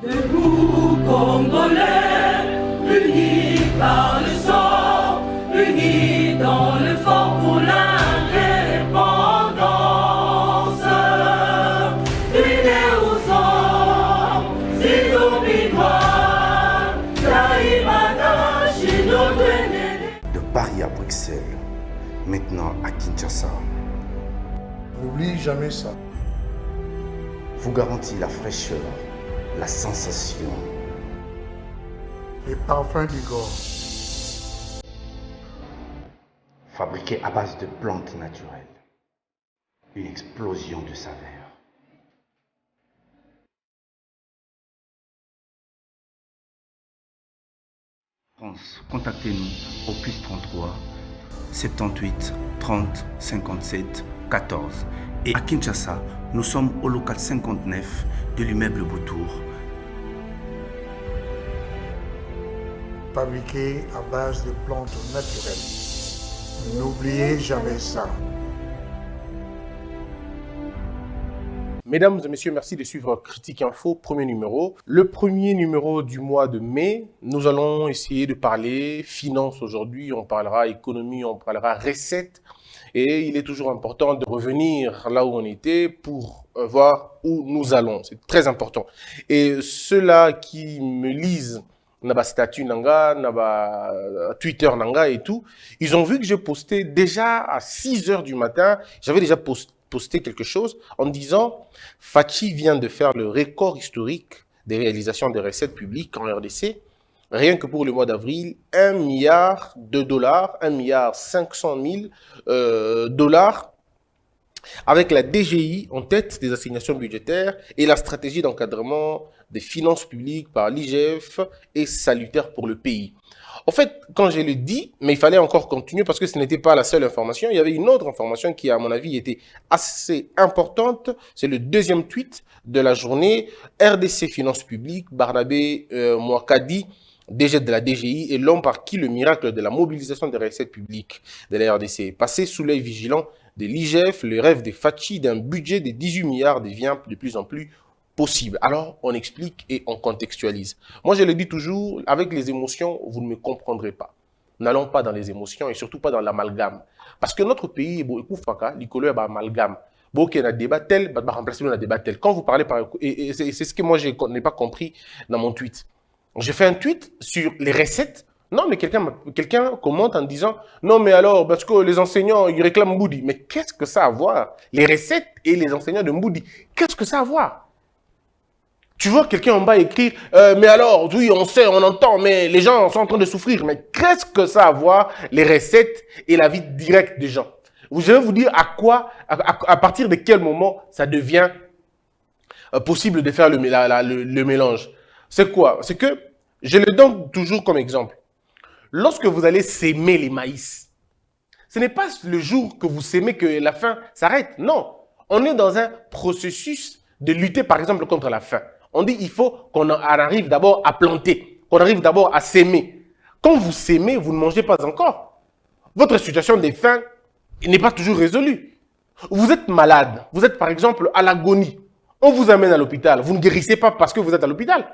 Debout, Congolais, unis par le sang, unis dans le fort pour l'indépendance. Unis aux hommes, si oublidois, Taïmana, Chino, De Paris à Bruxelles, maintenant à Kinshasa, N'oublie jamais ça. vous garantit la fraîcheur, la sensation. Les parfums d'Igor. Fabriqué à base de plantes naturelles. Une explosion de saveurs. France, contactez-nous au +33 78 30 57 14. Et à Kinshasa, nous sommes au local 59 de l'immeuble Boutour. Fabriqués à base de plantes naturelles. N'oubliez jamais ça. Mesdames et messieurs, merci de suivre Critique Info, premier numéro. Le premier numéro du mois de mai, nous allons essayer de parler finance aujourd'hui, on parlera économie, on parlera recettes. Et il est toujours important de revenir là où on était pour voir où nous allons. C'est très important. Et ceux-là qui me lisent, naba statut nanga, naba Twitter nanga et tout, ils ont vu que j'ai posté déjà à 6 h du matin, j'avais déjà posté quelque chose en disant Fachi vient de faire le record historique des réalisations des recettes publiques en RDC. Rien que pour le mois d'avril, 1 milliard de dollars, 1 milliard 500 000 dollars, avec la DGI en tête des assignations budgétaires et la stratégie d'encadrement des finances publiques par l'IGF est salutaire pour le pays. En fait, quand je le dis, mais il fallait encore continuer parce que ce n'était pas la seule information. Il y avait une autre information qui, à mon avis, était assez importante. C'est le deuxième tweet de la journée. RDC Finances Publiques, Barnabé Mouakadi, DG de la DGI, est l'homme par qui le miracle de la mobilisation des recettes publiques de la RDC est passé sous l'œil vigilant de l'IGF. Le rêve des Fachi d'un budget de 18 milliards devient de plus en plus possible. Alors, on explique et on contextualise. Moi, je le dis toujours, avec les émotions, vous ne me comprendrez pas. N'allons pas dans les émotions et surtout pas dans l'amalgame. Parce que notre pays est beaucoup faka, l'icolo est amalgame. Bon, qu'il y a un débat tel, bah, remplacer un débat tel. Quand vous parlez par... Et c'est ce que moi, je n'ai pas compris dans mon tweet. J'ai fait un tweet sur les recettes. Non, mais quelqu'un commente en disant « Non, mais alors, parce que les enseignants, ils réclament Mboudi. » Mais qu'est-ce que ça a à voir? Les recettes et les enseignants de Mboudi, qu'est-ce que ça a à voir? Tu vois quelqu'un en bas écrire mais alors, oui, on sait, on entend, mais les gens sont en train de souffrir. » Mais qu'est-ce que ça a à voir, les recettes et la vie directe des gens? Je vais vous dire à partir de quel moment ça devient possible de faire le mélange. C'est quoi? C'est que, je le donne toujours comme exemple. Lorsque vous allez s'aimer les maïs, ce n'est pas le jour que vous s'aimez que la faim s'arrête. Non, on est dans un processus de lutter par exemple contre la faim. On dit il faut qu'on arrive d'abord à planter, qu'on arrive d'abord à s'aimer. Quand vous s'aimez, vous ne mangez pas encore. Votre situation de faim n'est pas toujours résolue. Vous êtes malade, vous êtes par exemple à l'agonie. On vous amène à l'hôpital, vous ne guérissez pas parce que vous êtes à l'hôpital.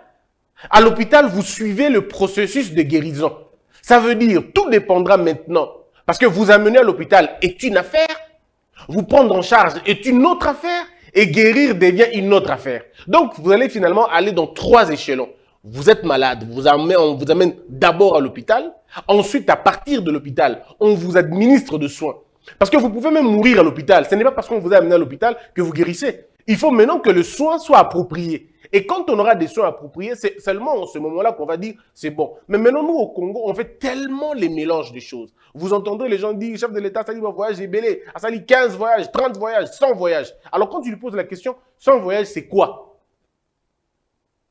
À l'hôpital, vous suivez le processus de guérison. Ça veut dire, tout dépendra maintenant. Parce que vous amener à l'hôpital est une affaire, vous prendre en charge est une autre affaire, et guérir devient une autre affaire. Donc, vous allez finalement aller dans 3 échelons. Vous êtes malade, on vous amène d'abord à l'hôpital. Ensuite, à partir de l'hôpital, on vous administre de soins. Parce que vous pouvez même mourir à l'hôpital. Ce n'est pas parce qu'on vous a amené à l'hôpital que vous guérissez. Il faut maintenant que le soin soit approprié. Et quand on aura des soins appropriés, c'est seulement en ce moment-là qu'on va dire c'est bon. Mais maintenant, nous, au Congo, on fait tellement les mélanges des choses. Vous entendez les gens dire, chef de l'État, ça dit voyage belé, ça dit 15 voyages, 30 voyages, 100 voyages. Alors quand tu lui poses la question, 100 voyages, c'est quoi?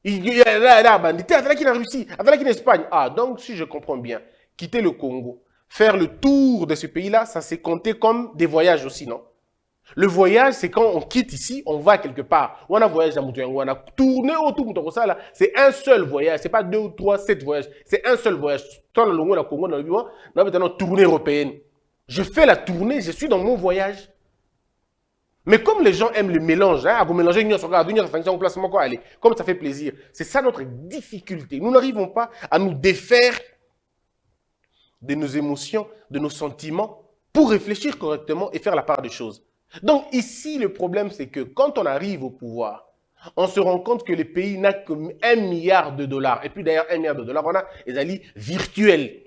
Il y a là, bandité, attends qu'il est en Russie, attends qu'il est en Espagne. Ah, donc si je comprends bien, quitter le Congo, faire le tour de ce pays-là, ça s'est compté comme des voyages aussi, non? Le voyage, c'est quand on quitte ici, on va quelque part. On a voyagé à Moutouyango, on a tourné autour de ça là. C'est un seul voyage. C'est pas 2 ou 3, 7 voyages. C'est un seul voyage. Toi, dans le Congo, dans le Congo, on a maintenant tournée européenne. Je fais la tournée, je suis dans mon voyage. Mais comme les gens aiment le mélange, hein, à vous mélanger comme ça fait plaisir, c'est ça notre difficulté. Nous n'arrivons pas à nous défaire de nos émotions, de nos sentiments, pour réfléchir correctement et faire la part des choses. Donc ici, le problème, c'est que quand on arrive au pouvoir, on se rend compte que le pays n'a que 1 milliard de dollars. Et puis d'ailleurs, 1 milliard de dollars, on a des alliés virtuels.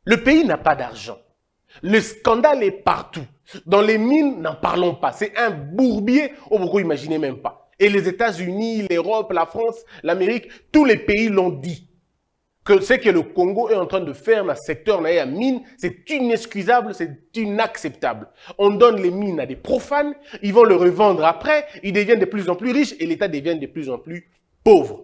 Le pays n'a pas d'argent. Le scandale est partout. Dans les mines, n'en parlons pas. C'est un bourbier, beaucoup imaginez même pas. Et les États-Unis, l'Europe, la France, l'Amérique, tous les pays l'ont dit. Que ce que le Congo est en train de faire dans le secteur de la mine, c'est inexcusable, c'est inacceptable. On donne les mines à des profanes, ils vont le revendre après, ils deviennent de plus en plus riches et l'État devient de plus en plus pauvre.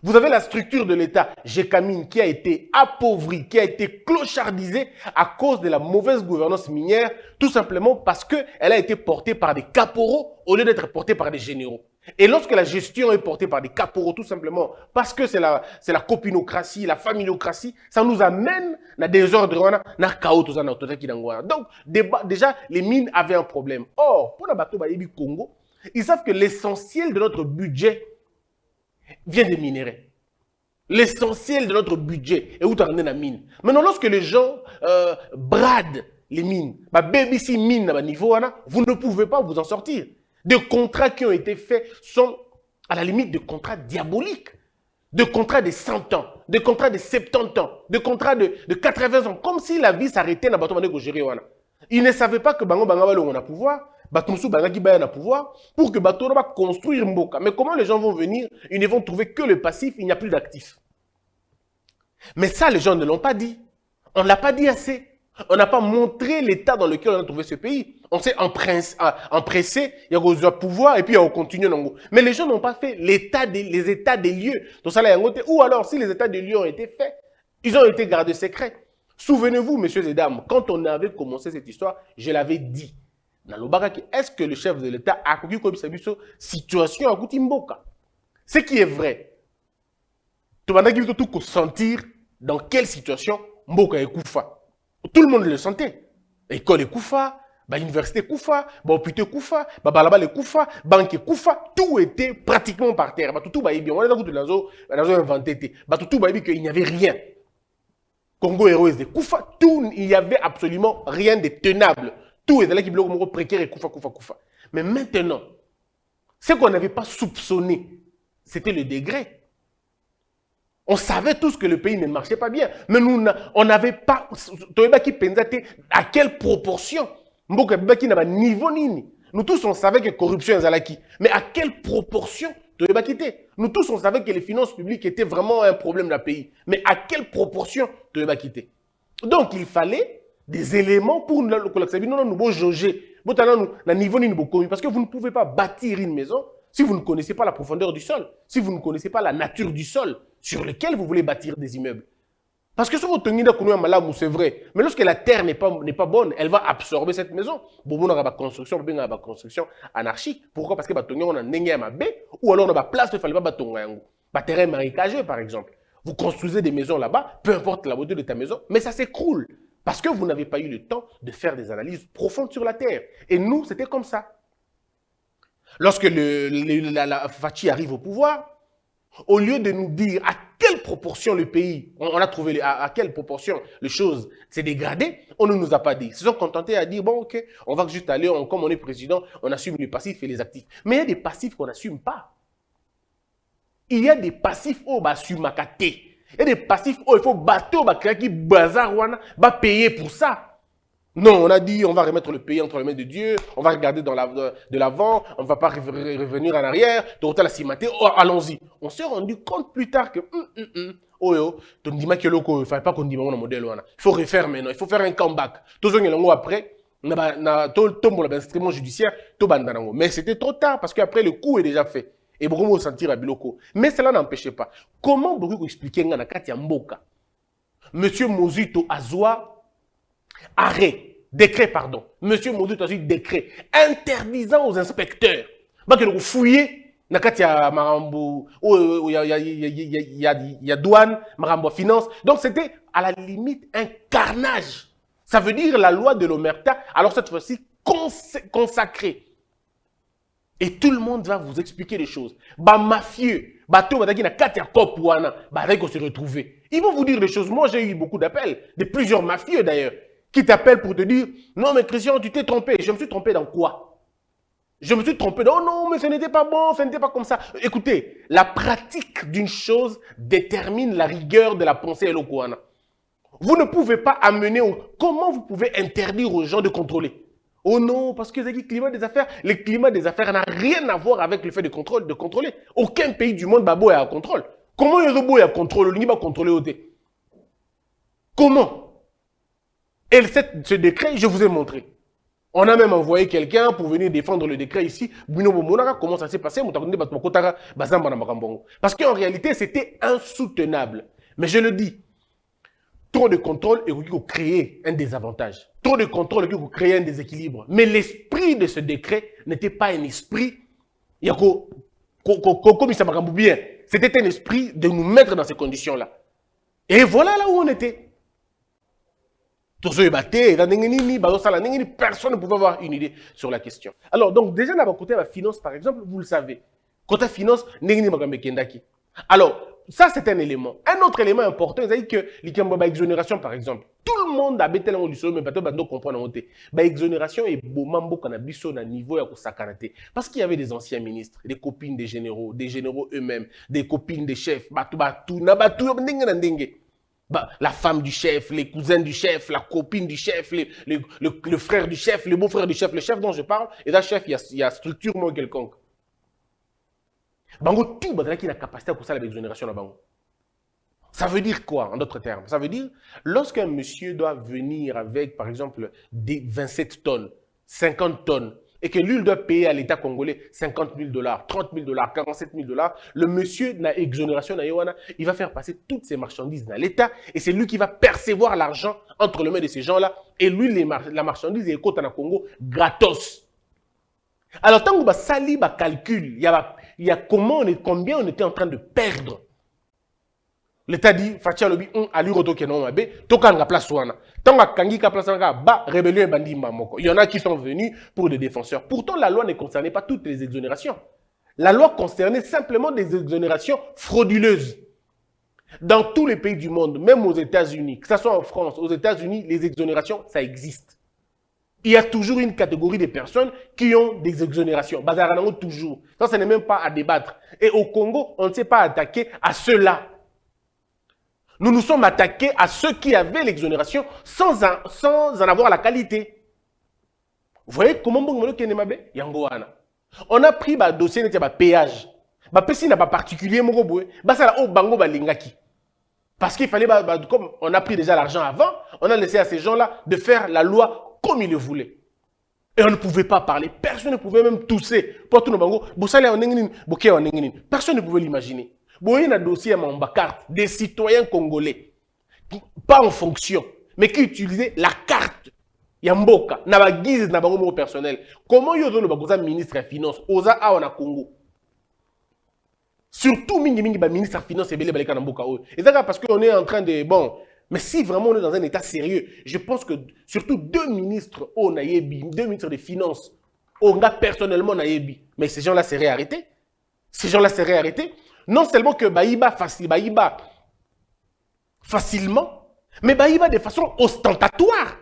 Vous avez la structure de l'État, GECAMINE, qui a été appauvrie, qui a été clochardisée à cause de la mauvaise gouvernance minière, tout simplement parce qu'elle a été portée par des caporaux au lieu d'être portée par des généraux. Et lorsque la gestion est portée par des caporaux, tout simplement, parce que c'est la copinocratie, la familiocratie, ça nous amène à des ordres, à chaos, tout ça, donc, déjà, les mines avaient un problème. Or, pour la bateau Bayebi Congo, ils savent que l'essentiel de notre budget vient des minéraux. L'essentiel de notre budget est où tu as la mine. Maintenant, lorsque les gens bradent les mines, BBC mine à niveau, vous ne pouvez pas vous en sortir. Des contrats qui ont été faits sont à la limite de contrats diaboliques. De contrats de 100 ans, de contrats de 70 ans, de contrats de 80 ans. Comme si la vie s'arrêtait dans le bateau. Ils ne savaient pas que Bango Bangabalo on a pouvoir. Batumsu Bangaki Bayan a pouvoir pour que bateau va construire Mboka. Mais comment les gens vont venir? Ils ne vont trouver que le passif, il n'y a plus d'actifs. Mais ça, les gens ne l'ont pas dit. On ne l'a pas dit assez. On n'a pas montré l'état dans lequel on a trouvé ce pays. On s'est empressé, il y a le pouvoir et puis on continue. Mais les gens n'ont pas fait les états des lieux. Donc ça, ou alors, si les états des lieux ont été faits, ils ont été gardés secrets. Souvenez-vous, messieurs et dames, quand on avait commencé cette histoire, je l'avais dit. Est-ce que le chef de l'État a connu comme situation à Mboka? Ce qui est vrai. Tu vas tout sentir dans quelle situation Mboka est Koufa. Tout le monde le sentait. L'école est Koufa, l'université Koufa, l'hôpital Koufa, balaba le Koufa, banque Koufa, tout était pratiquement par terre. Tout on est dans inventé. Tout qu'il n'y avait rien. Congo héroïs de Koufa, tout, il n'y avait absolument rien de tenable. Tout est là qui bloque précaire et Koufa. Mais maintenant, ce qu'on n'avait pas soupçonné, c'était le degré. On savait tous que le pays ne marchait pas bien. Mais nous, on n'avait pas... À quelle proportion? Nous tous, on savait que la corruption est là. Mais à quelle proportion? Nous tous, on savait que les finances publiques étaient vraiment un problème dans le pays. Mais à quelle proportion? Donc, il fallait des éléments pour nous jauger. Parce que vous ne pouvez pas bâtir une maison si vous ne connaissez pas la profondeur du sol, si vous ne connaissez pas la nature du sol sur lequel vous voulez bâtir des immeubles. Parce que si vous tenez c'est vrai, mais lorsque la terre n'est pas bonne, elle va absorber cette maison. On a une construction anarchique. Pourquoi? Parce que on a un ou alors on a place de terrain marécageux, par exemple. Vous construisez des maisons là-bas, peu importe la beauté de ta maison, mais ça s'écroule. Parce que vous n'avez pas eu le temps de faire des analyses profondes sur la terre. Et nous, c'était comme ça. Lorsque la Fachi arrive au pouvoir, au lieu de nous dire à quelle proportion le pays, on a trouvé à quelle proportion les choses s'est dégradées, on ne nous a pas dit. Ils se sont contentés à dire, bon, ok, on va juste aller, comme on est président, on assume les passifs et les actifs. Mais il y a des passifs qu'on n'assume pas. Il y a des passifs où on assume à côté. Il y a des passifs où il faut bateau, qui bazar, payer pour ça. Non, on a dit, on va remettre le pays entre les mains de Dieu, on va regarder de l'avant, on ne va pas revenir en arrière, la cimaté, allons-y. On s'est rendu compte plus tard que, il ne fallait pas qu'on dise mon modèle. Il faut refaire maintenant, il faut faire un comeback. Tout ce après, on a l'instrument judiciaire, mais c'était trop tard parce qu'après le coup est déjà fait. Et beaucoup vont sentir à Biloko. Mais cela n'empêchait pas. Comment beaucoup expliquer Nganakati Mboka? Monsieur Mozito Azwa, décret, pardon. Monsieur Mozito Azwa, décret, interdisant aux inspecteurs de fouiller Nakati ya Marambo, il y a douane, Marambo finance. Donc c'était à la limite un carnage. Ça veut dire la loi de l'omerta, alors cette fois-ci consacré. Et tout le monde va vous expliquer les choses. Bah, mafieux, bah, tout, bah, ils vont se retrouver. Ils vont vous dire des choses. Moi, j'ai eu beaucoup d'appels, de plusieurs mafieux d'ailleurs, qui t'appellent pour te dire, non, mais Christian, tu t'es trompé. Je me suis trompé dans quoi? Je me suis trompé dans, oh non, mais ce n'était pas bon, ce n'était pas comme ça. Écoutez, la pratique d'une chose détermine la rigueur de la pensée Elokouana. Vous ne pouvez pas amener, comment vous pouvez interdire aux gens de contrôler? Oh non, parce que le climat des affaires n'a rien à voir avec le fait de contrôler. Aucun pays du monde babo est à contrôle. Comment ils ont à contrôler? Il va contrôler au thé. Comment? Et ce décret, je vous ai montré. On a même envoyé quelqu'un pour venir défendre le décret ici. Comment ça s'est passé? Parce qu'en réalité, c'était insoutenable. Mais je le dis, trop de contrôle et vous créez un désavantage. Trop de contrôle et vous créez un déséquilibre. Mais l'esprit de ce décret n'était pas un esprit, comme ça m'a bien. C'était un esprit de nous mettre dans ces conditions-là. Et voilà là où on était. Personne ne pouvait avoir une idée sur la question. Alors, donc, déjà, dans côté de la finance, par exemple, vous le savez. Côté finance, alors, ça, c'est un élément. Un autre élément important, c'est que l'exonération, par exemple, tout le monde a bêté dans le sol, mais pas tout le monde comprend. L'exonération est beau à niveau parce qu'il y avait des anciens ministres, des copines des généraux eux-mêmes, des copines des chefs, la femme du chef, les cousins du chef, la copine du chef, le frère du chef, le beau-frère du chef, le chef dont je parle, et là, chef, il y a structure moins quelconque. Bango, tout le monde qui a la capacité pour ça, l'exonération là bango. Ça veut dire quoi, en d'autres termes? Ça veut dire, lorsqu'un monsieur doit venir avec, par exemple, des 27 tonnes, 50 tonnes, et que lui, il doit payer à l'État congolais 50 000 $, 30 000 $, 47 000 $, le monsieur n'a exonération, il va faire passer toutes ses marchandises dans l'État, et c'est lui qui va percevoir l'argent entre les mains de ces gens-là, et lui, la marchandise est côte en Congo gratos. Alors, tant que sali calcul, il y a combien on était en train de perdre. L'État dit, Fatia Lobi, à l'Uroto qui est non mabé, toka nga place wana. Tant que Kangi ka place wana, ba, rébellion et bandit mamoko. Il y en a qui sont venus pour des défenseurs. Pourtant, la loi ne concernait pas toutes les exonérations. La loi concernait simplement des exonérations frauduleuses. Dans tous les pays du monde, même aux États-Unis, que ce soit en France, aux États-Unis, les exonérations, ça existe. Il y a toujours une catégorie de personnes qui ont des exonérations. Bazaranango toujours. Ça, ce n'est même pas à débattre. Et au Congo, on ne s'est pas attaqué à ceux-là. Nous nous sommes attaqués à ceux qui avaient l'exonération sans en avoir la qualité. Vous voyez comment on a pris le dossier de péage. Si n'a pas particulier, parce qu'il fallait, comme on a pris déjà l'argent avant, on a laissé à ces gens-là de faire la loi comme ils le voulaient. Et on ne pouvait pas parler. Personne ne pouvait même tousser. Personne ne pouvait l'imaginer. Il y a un dossier à ma carte des citoyens congolais, pas en fonction, mais qui utilisaient la carte. Yamboka, na ba guise na bango personnel. Comment yo zo le ministre des Finances oza a na Congo? Surtout mingi ba ministre des Finances et belé baleka na mboka o. Et ça parce qu'on est en train de mais si vraiment on est dans un état sérieux, je pense que surtout deux ministres des Finances, on a personnellement nayebi, mais ces gens-là seraient arrêtés. Ces gens-là seraient arrêtés. Non seulement que Baïba facilement, mais Baïba de façon ostentatoire.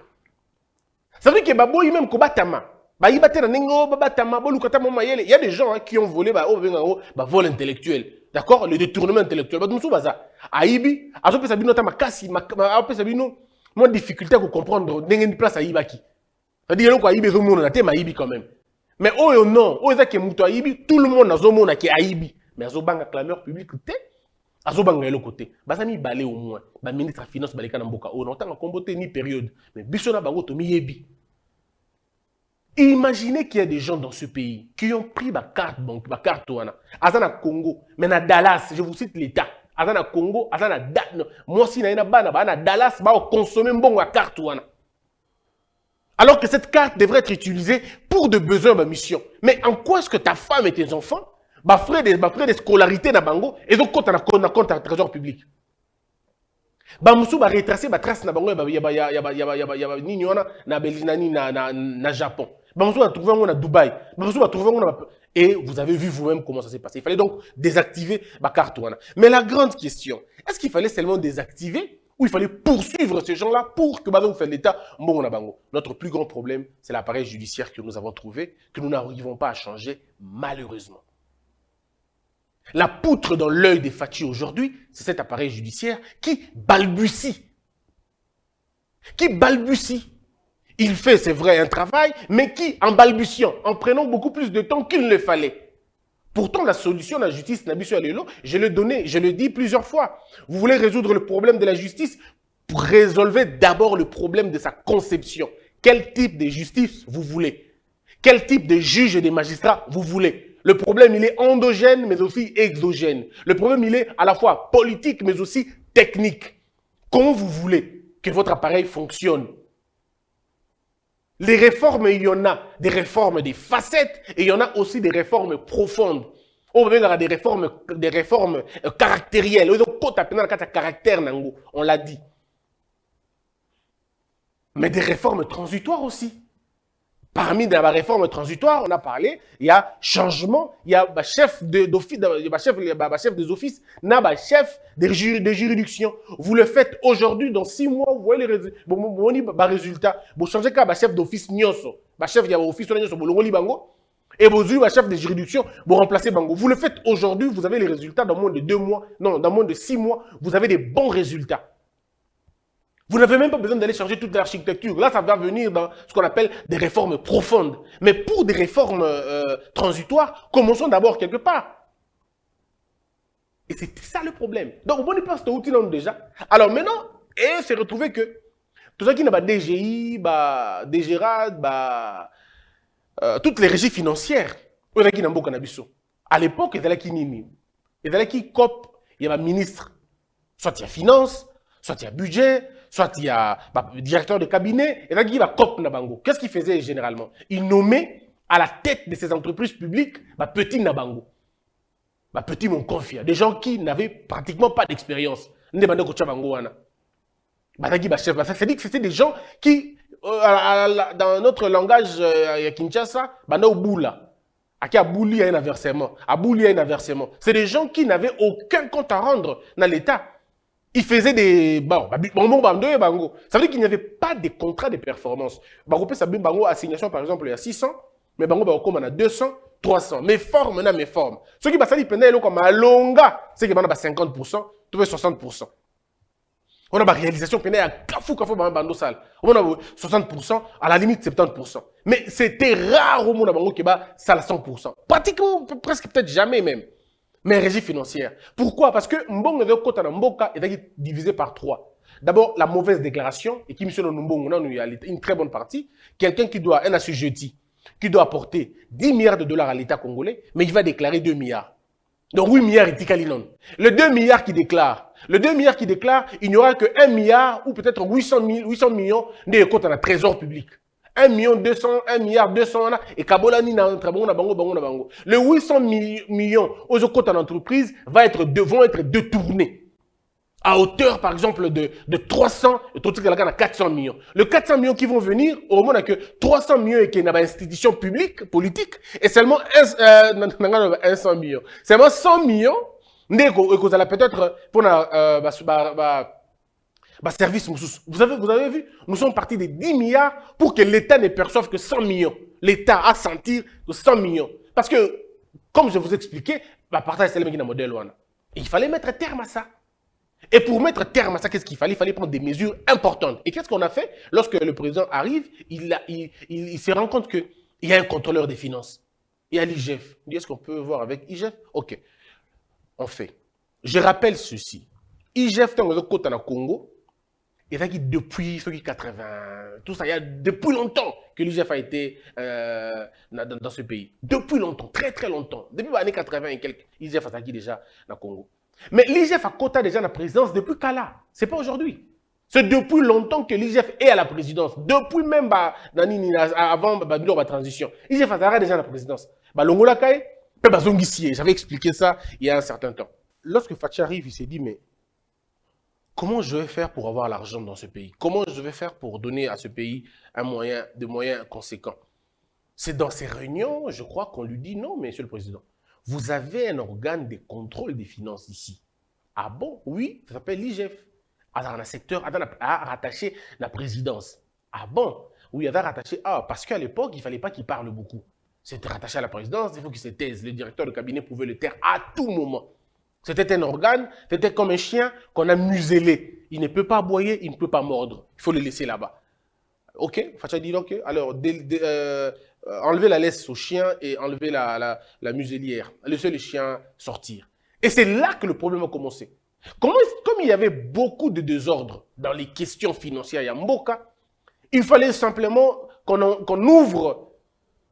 Ça veut dire que Baboy même Kobatama. Baïba te nanengo Babatama, Bolukatama Mayele. Il y a des gens qui ont volé vol intellectuel. D'accord? Le détournement intellectuel. Aïbi, Azope Sabino Tamakasi, Azope Sabino, moi difficulté à comprendre une place à Ibaki. C'est-à-dire que Aïbi est Aïbi quand même. Mais oh non, oh Zaki Mouto Aïbi, tout le monde a Zomona qui est Aïbi. Mais Azobanga clameur public, Azobanga est le côté. Bazami balé au moins. Ba ministre des Finances balé Kanamboka. On entend comboter ni période. Mais Bissona Bango Tomi Yebi. Imaginez qu'il y a des gens dans ce pays qui ont pris ma carte banque, ma carte Touana. Azana Congo. Mais à Dallas, je vous cite l'État. Azana Congo, Azana Dallas. Moi si na bana Dallas, ba consommer bon ma carte Touana. Alors que cette carte devrait être utilisée pour de besoins de mission. Mais en quoi est-ce que ta femme et tes enfants frais de scolarité na bango et donc compte à trésor public. Moussou retracer trace na bango na Japon. Bangoso a trouvé un à Dubaï. Bangoso a trouvé un. Et vous avez vu vous-même comment ça s'est passé. Il fallait donc désactiver ma carte. Mais la grande question, est-ce qu'il fallait seulement désactiver ou il fallait poursuivre ces gens-là pour que vous fassiez l'État? Notre plus grand problème, c'est l'appareil judiciaire que nous avons trouvé, que nous n'arrivons pas à changer, malheureusement. La poutre dans l'œil des Fachi aujourd'hui, c'est cet appareil judiciaire qui balbutie. Il fait, c'est vrai, un travail, mais qui, en balbutiant, en prenant beaucoup plus de temps qu'il ne le fallait. Pourtant, la solution de la justice, Nabiso Alelo, je l'ai donné, je le dis plusieurs fois. Vous voulez résoudre le problème de la justice? Pour résolver d'abord le problème de sa conception. Quel type de justice vous voulez? Quel type de juge et de magistrat vous voulez? Le problème, il est endogène, mais aussi exogène. Le problème, il est à la fois politique, mais aussi technique. Comment vous voulez que votre appareil fonctionne? Les réformes, il y en a des réformes des facettes et il y en a aussi des réformes profondes. On va dire des réformes caractérielles. On l'a dit. Mais des réformes transitoires aussi. Parmi les réformes transitoires, on a parlé, il y a changement, il y a chef des offices, chef des juridictions. Vous le faites aujourd'hui, dans 6 mois, vous voyez les résultats. Vous changez qu'à chef d'office Nyoso, chef de l'office et vous chef de juridiction, vous remplacez Bango. Vous le faites aujourd'hui, vous avez les résultats dans moins de 2 mois, non, dans moins de 6 mois, vous avez des bons résultats. Vous n'avez même pas besoin d'aller changer toute l'architecture. Là, ça va venir dans ce qu'on appelle des réformes profondes. Mais pour des réformes transitoires, commençons d'abord quelque part. Et c'est ça le problème. Donc, on n'est pas cet outil-là déjà. Alors maintenant, et c'est retrouvé que tout ça qui n'a pas DGI, DGRAD, toutes les régies financières, à l'époque, ils allaient qui nini. Ils allaient qui COP, il y a un ministre, soit il y a finance, soit il y a budget, soit il y a directeur de cabinet, et là, il y a COP Nabango. Qu'est-ce qu'il faisait généralement? Il nommait à la tête de ces entreprises publiques, petit Nabango. Petit mon confia. Des gens qui n'avaient pratiquement pas d'expérience. C'est-à-dire que c'était des gens qui, dans notre langage Kinshasa, au boula. À Bouli, il y a un inversement. À Bouli, il y a un inversement. C'est des gens qui n'avaient aucun compte à rendre dans l'État. Ils faisaient des... Ça veut dire qu'il n'y avait pas de contrat de performance. Assignation, par exemple, il y a 600, mais comme on a 200, 300. Mes formes, mes formes. Ceux qui passent comme à longa, c'est que 50%, tu veux 60%. On a une réalisation qui est à Kafou, on a 60%, à la limite 70%. Mais c'était rare au monde qui bat ça à 100%. Pratiquement, presque peut-être jamais même. Mais régie financière. Pourquoi? Parce que Mbongo de Kota Mboka est divisé par 3. D'abord, la mauvaise déclaration, et qui me semble une très bonne partie. Quelqu'un qui doit, un assujetti, qui doit apporter 10 milliards de dollars à l'État congolais, mais il va déclarer 2 milliards. Donc 8 milliards est Tikalinon. Le 2 milliards qui déclare, il n'y aura que 1 milliard ou peut-être 800 millions de comptes dans le trésor public. 1 million 200, 1 milliard 200, et Kabolani na bango. Le 800 millions aux comptes en entreprise vont être détournés. À hauteur, par exemple, de 300, et tout à 400 millions. Le 400 millions qui vont venir, au moment que 300 millions et qu'il y a une institution publique, politique, et seulement 100 millions. Seulement 100 millions, vous allez peut-être pour service. Vous avez vu, nous sommes partis de 10 milliards pour que l'État ne perçoive que 100 millions. L'État a senti de 100 millions. Parce que, comme je vous expliquais, partage c'est le modèle. Il fallait mettre terme à ça. Et pour mettre terme à ça, qu'est-ce qu'il fallait? Il fallait prendre des mesures importantes. Et qu'est-ce qu'on a fait? Lorsque le président arrive, il se rend compte qu'il y a un contrôleur des finances. Il y a l'IGF. Il dit, est-ce qu'on peut voir avec IGF? Ok. On fait. Je rappelle ceci. IGF, dans le côté dans Congo, il y a depuis 80, tout ça, il y a depuis longtemps que l'IGF a été dans ce pays. Depuis longtemps, très très longtemps. Depuis les années 80 et quelques, l'IGF a été déjà dans le Congo. Mais l'IGF a quota déjà la présidence depuis Kala. Ce n'est pas aujourd'hui. C'est depuis longtemps que l'IGF est à la présidence. Depuis même avant la transition. L'IGF a déjà la présidence. J'avais expliqué ça il y a un certain temps. Lorsque Fachi arrive, il s'est dit, mais comment je vais faire pour avoir l'argent dans ce pays? Comment je vais faire pour donner à ce pays des moyens conséquents? C'est dans ces réunions, je crois qu'on lui dit non, Monsieur le Président, vous avez un organe de contrôle des finances ici. Ah bon? Oui, ça s'appelle l'IGF. Dans un secteur, rattaché à la présidence. Ah bon? Oui, il a rattaché. Ah, parce qu'à l'époque, il ne fallait pas qu'il parle beaucoup. C'était rattaché à la présidence, il faut qu'il se taise. Le directeur de cabinet pouvait le taire à tout moment. C'était un organe, c'était comme un chien qu'on a muselé. Il ne peut pas aboyer, il ne peut pas mordre. Il faut le laisser là-bas. Ok, Facha dit ok. Alors, enlever la laisse au chien et enlever la muselière. Laisser le chien sortir. Et c'est là que le problème a commencé. Comme il y avait beaucoup de désordre dans les questions financières à Mboka, il fallait simplement qu'on ouvre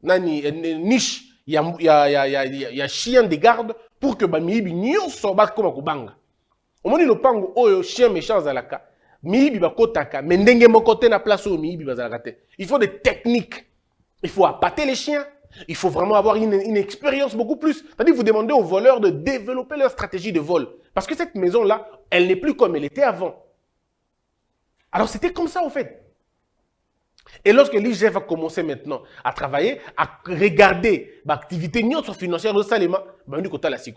une niche, il y a chien de garde pour que Miibi n'y soit pas comme Kubanga. Au moment où le pango, oh, chien méchant zalaka, Miibi va kotaka, mais ndenge mokote na place où Miibi va zalakate. Il faut des techniques. Il faut appâter les chiens. Il faut vraiment avoir une expérience beaucoup plus. C'est-à-dire, vous demandez aux voleurs de développer leur stratégie de vol. Parce que cette maison-là, elle n'est plus comme elle était avant. Alors, c'était comme ça, en fait. Et lorsque l'IGF a commencé maintenant à travailler, à regarder l'activité financière de Salema,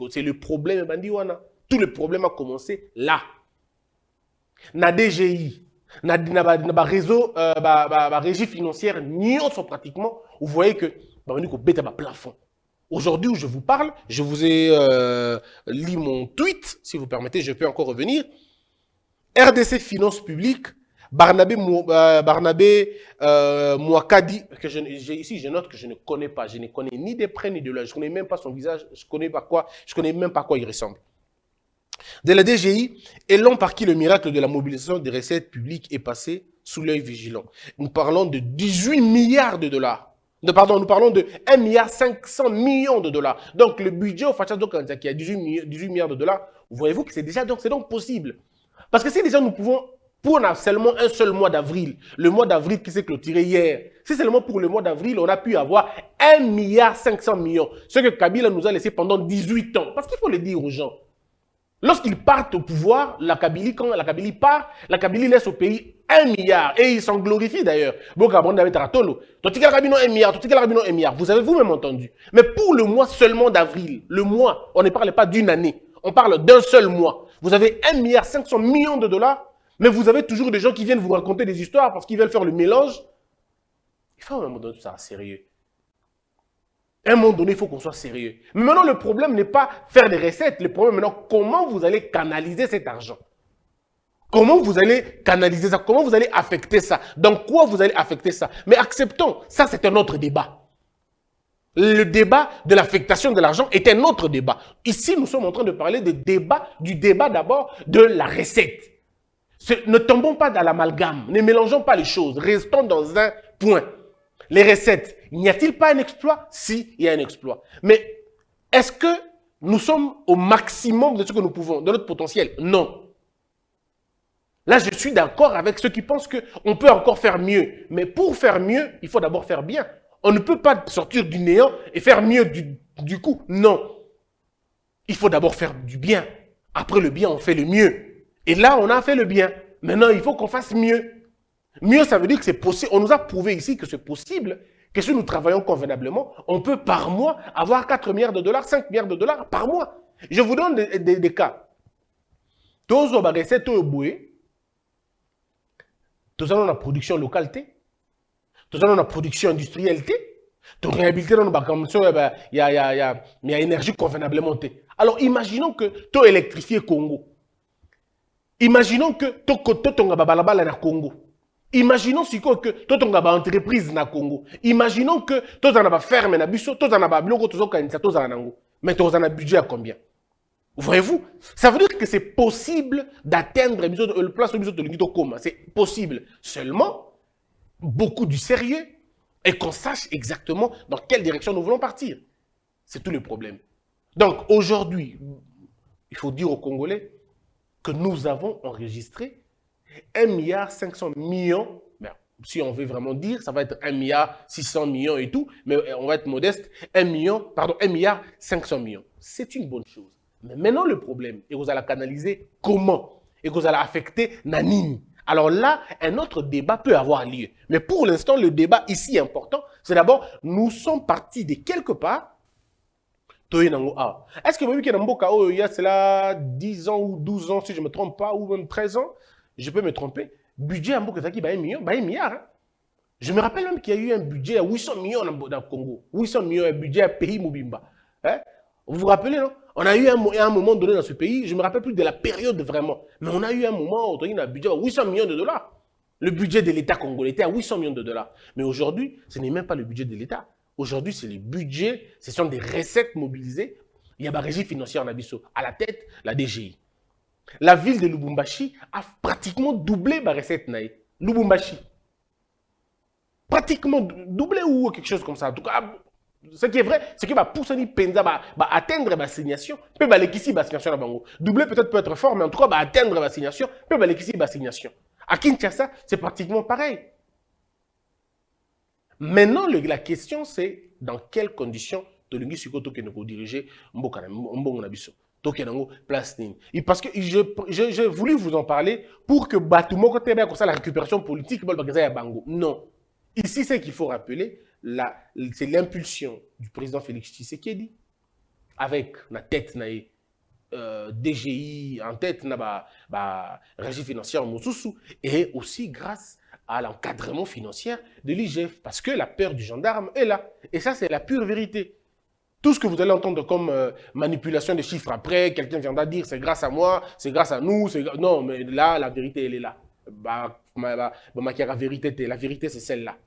c'est le problème, tout le problème a commencé là. Na DGI, na réseau, régie financière, pratiquement, vous voyez que plafond. Aujourd'hui où je vous parle, je vous ai lu mon tweet, si vous permettez, je peux encore revenir. RDC Finances Publiques, Barnabé Mouakadi, que ici je note que je ne connais pas, je ne connais ni de près ni de loin, je ne connais même pas son visage, je ne connais même pas à quoi il ressemble. De la DGI, et l'an par qui le miracle de la mobilisation des recettes publiques est passé sous l'œil vigilant. Nous parlons de 18 milliards de dollars. Nous parlons de 1,5 milliard de dollars. Donc, le budget au Facha Dokanza qui a 18 milliards de dollars, voyez-vous que c'est donc possible. Parce que si déjà nous pouvons, pour seulement un seul mois d'avril, le mois d'avril qui s'est clôturé hier, si seulement pour le mois d'avril, on a pu avoir 1,5 milliard, ce que Kabila nous a laissé pendant 18 ans. Parce qu'il faut le dire aux gens. Lorsqu'ils partent au pouvoir, quand la Kabylie part, la Kabylie laisse au pays 1 milliard. Et ils s'en glorifient d'ailleurs. Vous avez vous-même entendu. Mais pour le mois seulement d'avril, le mois, on ne parle pas d'une année. On parle d'un seul mois. Vous avez 1,5 milliard de dollars, mais vous avez toujours des gens qui viennent vous raconter des histoires parce qu'ils veulent faire le mélange. Il faut à un moment donné tout ça sérieux. À un moment donné, il faut qu'on soit sérieux. Mais maintenant, le problème n'est pas faire des recettes. Le problème maintenant, comment vous allez canaliser cet argent? Comment vous allez canaliser ça? Comment vous allez affecter ça? Dans quoi vous allez affecter ça? Mais acceptons, ça c'est un autre débat. Le débat de l'affectation de l'argent est un autre débat. Ici, nous sommes en train de parler du débat d'abord de la recette. Ne tombons pas dans l'amalgame, ne mélangeons pas les choses, restons dans un point. Les recettes, n'y a-t-il pas un exploit? Si, il y a un exploit. Mais est-ce que nous sommes au maximum de ce que nous pouvons, de notre potentiel? Non. Là, je suis d'accord avec ceux qui pensent qu'on peut encore faire mieux. Mais pour faire mieux, il faut d'abord faire bien. On ne peut pas sortir du néant et faire mieux du coup. Non. Il faut d'abord faire du bien. Après le bien, on fait le mieux. Et là, on a fait le bien. Maintenant, il faut qu'on fasse mieux. Mieux, ça veut dire que c'est possible. On nous a prouvé ici que c'est possible, que si nous travaillons convenablement, on peut par mois avoir 4 milliards de dollars, 5 milliards de dollars par mois. Je vous donne des cas. Tous les recettes, tous la production locale, tous la production industrielle, tous réhabiliter dans il y a énergie convenablement. Alors, imaginons que tu électrifié Congo. Imaginons que tu as na Congo. Imaginons que tu as une entreprise na Congo. Imaginons que tu as une ferme na Bisso, tu as une mais tu as un budget à combien? Voyez-vous? Ça veut dire que c'est possible d'atteindre le place de coma. C'est possible. Seulement, beaucoup du sérieux et qu'on sache exactement dans quelle direction nous voulons partir. C'est tout le problème. Donc, aujourd'hui, il faut dire aux Congolais que nous avons enregistré 1,5 milliard, si on veut vraiment dire, ça va être 1,6 milliard et tout, mais on va être modeste, 1,5 milliard. C'est une bonne chose. Mais maintenant, le problème, et vous allez canaliser comment? Et vous allez affecter Nanini. alors là, un autre débat peut avoir lieu. Mais pour l'instant, le débat ici important, c'est d'abord, nous sommes partis de quelque part. Est-ce que vous voyez qu'il y a il y a cela 10 ans ou 12 ans, si je ne me trompe pas, ou même 13 ans, je peux me tromper, budget à Mboka Zaki, 1 milliard. Hein? Je me rappelle même qu'il y a eu un budget à 800 millions dans le Congo. 800 millions, un budget à pays Mobimba. Hein? Vous vous rappelez, non? On a eu un moment donné dans ce pays, je ne me rappelle plus de la période vraiment, mais on a eu un moment où on a eu un budget à 800 millions de dollars. Le budget de l'État congolais était à 800 millions de dollars. Mais aujourd'hui, ce n'est même pas le budget de l'État. Aujourd'hui, c'est les budgets, ce sont des recettes mobilisées. Il y a la régie financière en Abisso. À la tête, la DGI. La ville de Lubumbashi a pratiquement doublé ma recette. Lubumbashi. Pratiquement doublé ou quelque chose comme ça. En tout cas, ce qui est vrai, c'est que Poussani Penza va atteindre ma signation. Peut aller ici, ma signation. Doubler peut-être peut être fort, mais en tout cas, atteindre ma signation. Peut aller ici, ma signation. À Kinshasa, c'est pratiquement pareil. Maintenant, la question, c'est dans quelles conditions Tolingi Sikoto que nous diriger Mbongo Nabiso. Parce que j'ai voulu vous en parler pour que Batumo côté comme ça la récupération politique non. Ici, c'est qu'il faut rappeler, c'est l'impulsion du président Félix Tshisekedi avec la tête DGI en tête régie financière Moussousou et aussi grâce à l'encadrement financier de l'IGF, parce que la peur du gendarme est là. Et ça, c'est la pure vérité. Tout ce que vous allez entendre comme manipulation de chiffres après, quelqu'un viendra dire c'est grâce à moi, c'est grâce à nous, non, mais là, la vérité, elle est là. La vérité, c'est celle-là.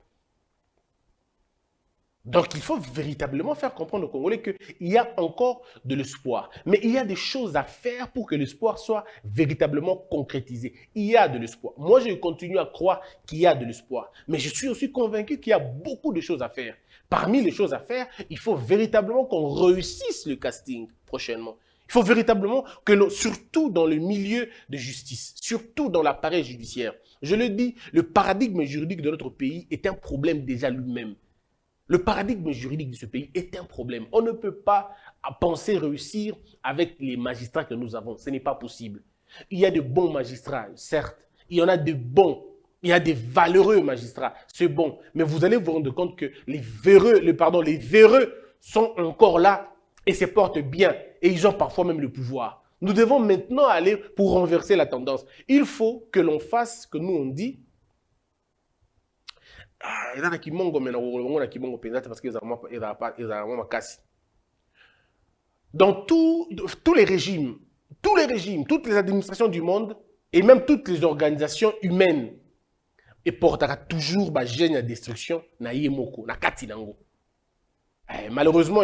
Donc, il faut véritablement faire comprendre aux Congolais qu'il y a encore de l'espoir. Mais il y a des choses à faire pour que l'espoir soit véritablement concrétisé. Il y a de l'espoir. Moi, je continue à croire qu'il y a de l'espoir. Mais je suis aussi convaincu qu'il y a beaucoup de choses à faire. Parmi les choses à faire, il faut véritablement qu'on réussisse le casting prochainement. Il faut véritablement que, surtout dans le milieu de justice, surtout dans l'appareil judiciaire, je le dis, le paradigme juridique de notre pays est un problème déjà lui-même. Le paradigme juridique de ce pays est un problème. On ne peut pas penser réussir avec les magistrats que nous avons. Ce n'est pas possible. Il y a de bons magistrats, certes. Il y en a de bons. Il y a des valeureux magistrats. C'est bon. Mais vous allez vous rendre compte que les véreux sont encore là et se portent bien. Et ils ont parfois même le pouvoir. Nous devons maintenant aller pour renverser la tendance. Il faut que l'on fasse ce que nous on dit. Dans tous les régimes, toutes les administrations du monde et même toutes les organisations humaines, et portera toujours ba gêne à destruction na yemoko na kati nango. Malheureusement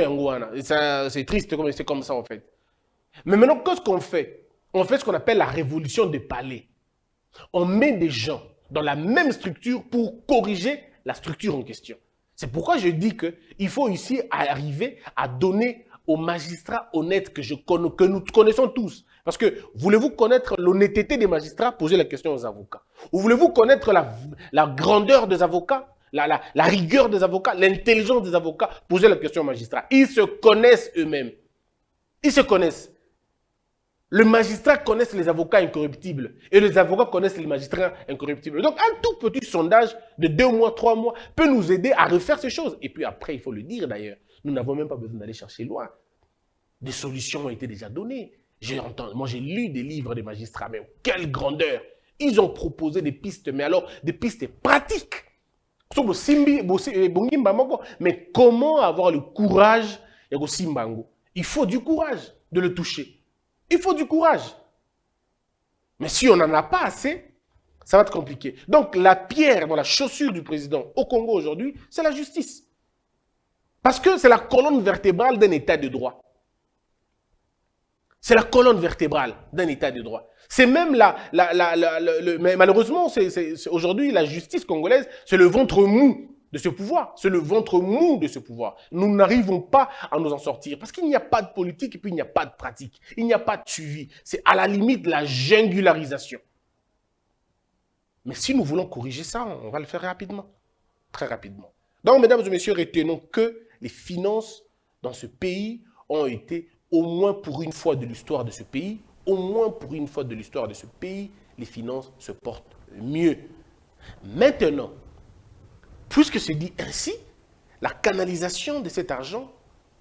c'est triste c'est comme ça en fait. Mais maintenant qu'est-ce qu'on fait? On fait ce qu'on appelle la révolution des palais. On met des gens dans la même structure pour corriger la structure en question. C'est pourquoi je dis qu'il faut ici arriver à donner aux magistrats honnêtes que nous connaissons tous. Parce que voulez-vous connaître l'honnêteté des magistrats? Posez la question aux avocats. Ou voulez-vous connaître la grandeur des avocats, la rigueur des avocats, l'intelligence des avocats? Posez la question aux magistrats. Ils se connaissent eux-mêmes. Ils se connaissent. Les magistrats connaissent les avocats incorruptibles et les avocats connaissent les magistrats incorruptibles. Donc, un tout petit sondage de 2 mois, 3 mois peut nous aider à refaire ces choses. Et puis après, il faut le dire d'ailleurs, nous n'avons même pas besoin d'aller chercher loin. Des solutions ont été déjà données. Moi, j'ai lu des livres des magistrats, mais quelle grandeur! Ils ont proposé des pistes, mais alors des pistes pratiques. Mais comment avoir le courage? Il faut du courage de le toucher. Il faut du courage. Mais si on n'en a pas assez, ça va être compliqué. Donc, la pierre dans la chaussure du président au Congo aujourd'hui, c'est la justice. Parce que c'est la colonne vertébrale d'un état de droit. C'est la colonne vertébrale d'un état de droit. C'est même mais malheureusement, aujourd'hui, la justice congolaise, c'est le ventre mou de ce pouvoir. C'est le ventre mou de ce pouvoir. Nous n'arrivons pas à nous en sortir parce qu'il n'y a pas de politique et puis il n'y a pas de pratique. Il n'y a pas de suivi. C'est à la limite de la jungularisation. Mais si nous voulons corriger ça, on va le faire rapidement. Très rapidement. Donc, mesdames et messieurs, retenons que les finances dans ce pays ont été, au moins pour une fois de l'histoire de ce pays, les finances se portent mieux. Maintenant, puisque c'est dit ainsi, la canalisation de cet argent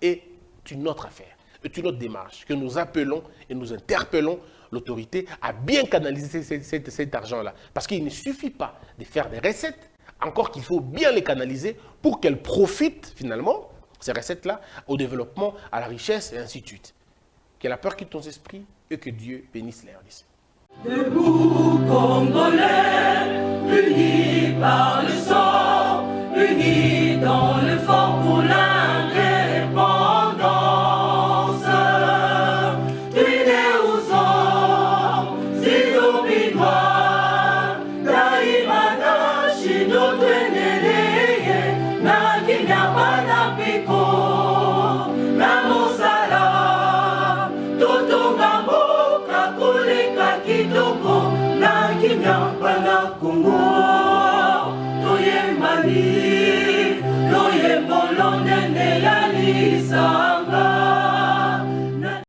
est une autre affaire, est une autre démarche que nous appelons et nous interpellons l'autorité à bien canaliser cet argent-là. Parce qu'il ne suffit pas de faire des recettes, encore qu'il faut bien les canaliser pour qu'elles profitent finalement, ces recettes-là, au développement, à la richesse et ainsi de suite. Que la peur quitte ton esprit et que Dieu bénisse les RDC. Debout Congolais, unis par le sang, unis dans le fort pour la